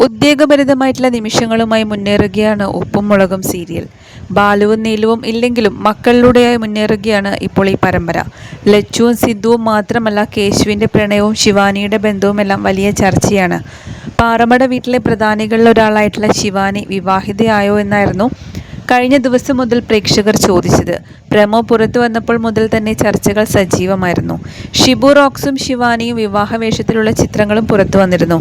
ഉദ്വേഗഭരിതമായിട്ടുള്ള നിമിഷങ്ങളുമായി മുന്നേറുകയാണ് ഉപ്പും മുളകും സീരിയൽ. ബാലുവും നീലുവും ഇല്ലെങ്കിലും മക്കളിലൂടെയായി മുന്നേറുകയാണ് ഇപ്പോൾ ഈ പരമ്പര. ലച്ചുവും സിദ്ധുവും മാത്രമല്ല, കേശുവിൻ്റെ പ്രണയവും ശിവാനിയുടെ ബന്ധവുമെല്ലാം വലിയ ചർച്ചയാണ്. പാറമട വീട്ടിലെ പ്രധാനികളിൽ ഒരാളായിട്ടുള്ള ശിവാനി വിവാഹിതയായോ എന്നായിരുന്നു കഴിഞ്ഞ ദിവസം മുതൽ പ്രേക്ഷകർ ചോദിച്ചത്. പ്രമോ പുറത്തു വന്നപ്പോൾ മുതൽ തന്നെ ചർച്ചകൾ സജീവമായിരുന്നു. ഷിബു റോക്സും ശിവാനിയും വിവാഹവേഷത്തിലുള്ള ചിത്രങ്ങളും പുറത്തു വന്നിരുന്നു.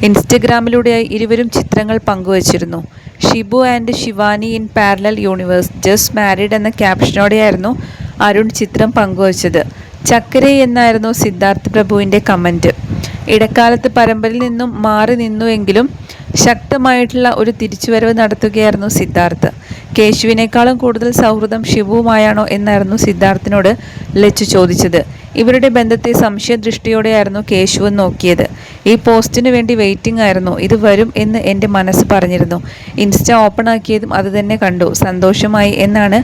ഇൻസ്റ്റഗ്രാമിലൂടെയായി ഇരുവരും ചിത്രങ്ങൾ പങ്കുവച്ചിരുന്നു. Shibu and Shivani in parallel universe, just married എന്ന ക്യാപ്ഷനോടെയായിരുന്നു അരുൺ ചിത്രം പങ്കുവച്ചത്. ചക്കരെ എന്നായിരുന്നു സിദ്ധാർത്ഥ് പ്രഭുവിൻ്റെ കമൻറ്റ്. ഇടക്കാലത്ത് പരമ്പരയിൽ നിന്നും മാറി നിന്നുവെങ്കിലും ശക്തമായിട്ടുള്ള ഒരു തിരിച്ചുവരവ് നടത്തുകയായിരുന്നു സിദ്ധാർത്ഥ്. കേശുവിനേക്കാളും കൂടുതൽ സൗഹൃദം ഷിബുവുമായാണോ എന്നായിരുന്നു സിദ്ധാർത്ഥിനോട് ലച്ചു ചോദിച്ചത്. ഇവരുടെ ബന്ധത്തെ സംശയദൃഷ്ടിയോടെയായിരുന്നു കേശുവും നോക്കിയത്. ഈ പോസ്റ്റിന് വേണ്ടി വെയിറ്റിംഗ് ആയിരുന്നു. ഇത് വരും എന്ന് എൻ്റെ മനസ്സ് പറഞ്ഞിരുന്നു. ഇൻസ്റ്റ ഓപ്പൺ ആക്കിയതും അത് തന്നെ കണ്ടു. സന്തോഷമായി എന്നാണ്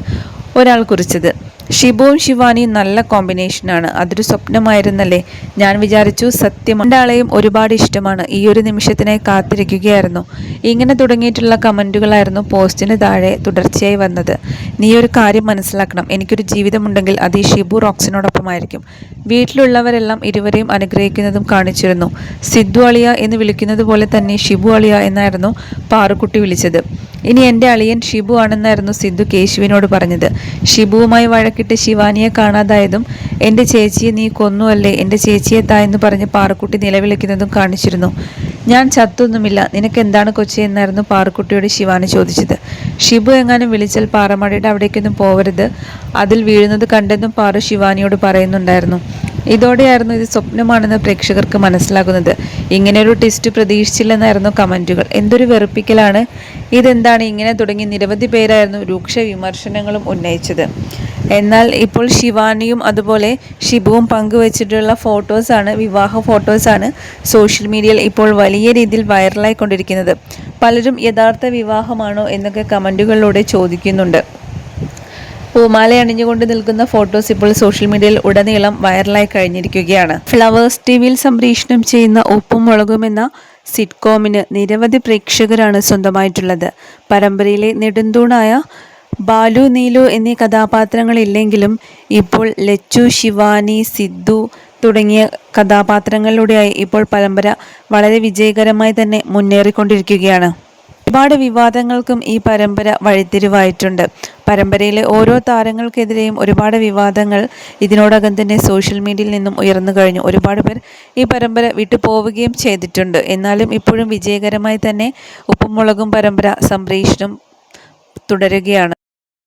ഒരാൾ കുറിച്ചത്. ഷിബുവും ശിവാനിയും നല്ല കോമ്പിനേഷനാണ്. അതൊരു സ്വപ്നമായിരുന്നല്ലേ. ഞാൻ വിചാരിച്ചു സത്യം. രണ്ടാളെയും ഒരുപാട് ഇഷ്ടമാണ്. ഈ ഒരു നിമിഷത്തിനായി കാത്തിരിക്കുകയായിരുന്നു. ഇങ്ങനെ തുടങ്ങിയിട്ടുള്ള കമൻറ്റുകളായിരുന്നു പോസ്റ്റിന് താഴെ തുടർച്ചയായി വന്നത്. നീ ഒരു കാര്യം മനസ്സിലാക്കണം. എനിക്കൊരു ജീവിതമുണ്ടെങ്കിൽ അത് ഈ ഷിബു റോക്സിനോടൊപ്പമായിരിക്കും. വീട്ടിലുള്ളവരെല്ലാം ഇരുവരെയും അനുഗ്രഹിക്കുന്നതും കാണിച്ചിരുന്നു. സിദ്ധു അളിയ എന്ന് വിളിക്കുന്നത് പോലെ തന്നെ ഷിബു അളിയ എന്നായിരുന്നു പാറുക്കുട്ടി വിളിച്ചത്. ഇനി എൻ്റെ അളിയൻ ഷിബു ആണെന്നായിരുന്നു സിദ്ധു കേശുവിനോട് പറഞ്ഞത്. ഷിബുവുമായി വഴക്കിട്ട് ശിവാനിയെ കാണാതായതും എൻ്റെ ചേച്ചിയെ നീ കൊന്നുവല്ലേ, എൻ്റെ ചേച്ചിയെ താ എന്ന് പറഞ്ഞ് പാറുക്കുട്ടി നിലവിളിക്കുന്നതും കാണിച്ചിരുന്നു. ഞാൻ ചത്തൊന്നുമില്ല, നിനക്ക് എന്താണ് കൊച്ചി എന്നായിരുന്നു പാറുക്കുട്ടിയോട് ശിവാനി ചോദിച്ചത്. ഷിബു എങ്ങാനും വിളിച്ചാൽ പാറമടയുടെ അവിടേക്കൊന്നും പോവരുത്, അതിൽ വീഴുന്നത് കണ്ടെന്നും പാറു ശിവാനിയോട് പറയുന്നുണ്ടായിരുന്നു. ഇതോടെയായിരുന്നു ഇത് സ്വപ്നമാണെന്ന് പ്രേക്ഷകർക്ക് മനസ്സിലാകുന്നത്. ഇങ്ങനെയൊരു ട്വിസ്റ്റ് പ്രതീക്ഷിച്ചില്ലെന്നായിരുന്നു കമൻറ്റുകൾ. എന്തൊരു വെറുപ്പിക്കലാണ്, ഇതെന്താണ് ഇങ്ങനെ തുടങ്ങി നിരവധി പേരായിരുന്നു രൂക്ഷ വിമർശനങ്ങളും ഉന്നയിച്ചത്. എന്നാൽ ഇപ്പോൾ ശിവാനിയും അതുപോലെ ഷിബുവും പങ്കുവച്ചിട്ടുള്ള ഫോട്ടോസാണ്, വിവാഹ ഫോട്ടോസാണ് സോഷ്യൽ മീഡിയയിൽ ഇപ്പോൾ വലിയ രീതിയിൽ വൈറലായിക്കൊണ്ടിരിക്കുന്നത്. പലരും യഥാർത്ഥ വിവാഹമാണോ എന്നൊക്കെ കമൻറ്റുകളിലൂടെ ചോദിക്കുന്നുണ്ട്. പൂമാല അണിഞ്ഞുകൊണ്ട് നിൽക്കുന്ന ഫോട്ടോസ് ഇപ്പോൾ സോഷ്യൽ മീഡിയയിൽ ഉടനീളം വൈറലായി കഴിഞ്ഞിരിക്കുകയാണ്. ഫ്ലവേഴ്സ് ടിവിയിൽ സംപ്രേഷണം ചെയ്യുന്ന ഉപ്പും മുളകും എന്ന സിറ്റ്കോമിന് നിരവധി പ്രേക്ഷകരാണ് സ്വന്തമായിട്ടുള്ളത്. പരമ്പരയിലെ നെടുന്തൂണായ ബാലു, നീലു എന്നീ കഥാപാത്രങ്ങളില്ലെങ്കിലും ഇപ്പോൾ ലച്ചു, ശിവാനി, സിദ്ധു തുടങ്ങിയ കഥാപാത്രങ്ങളിലൂടെയായി ഇപ്പോൾ പരമ്പര വളരെ വിജയകരമായി തന്നെ മുന്നേറിക്കൊണ്ടിരിക്കുകയാണ്. ഒരുപാട് വിവാദങ്ങൾക്കും ഈ പരമ്പര വഴിത്തിരിവായിട്ടുണ്ട്. പരമ്പരയിലെ ഓരോ താരങ്ങൾക്കെതിരെയും ഒരുപാട് വിവാദങ്ങൾ ഇതിനോടകം തന്നെ സോഷ്യൽ മീഡിയയിൽ നിന്നും ഉയർന്നു കഴിഞ്ഞു. ഒരുപാട് പേർ ഈ പരമ്പര വിട്ടു പോവുകയും ചെയ്തിട്ടുണ്ട്. എന്നാലും ഇപ്പോഴും വിജയകരമായി തന്നെ ഉപ്പും മുളകും പരമ്പര സംപ്രേഷണം തുടരുകയാണ്.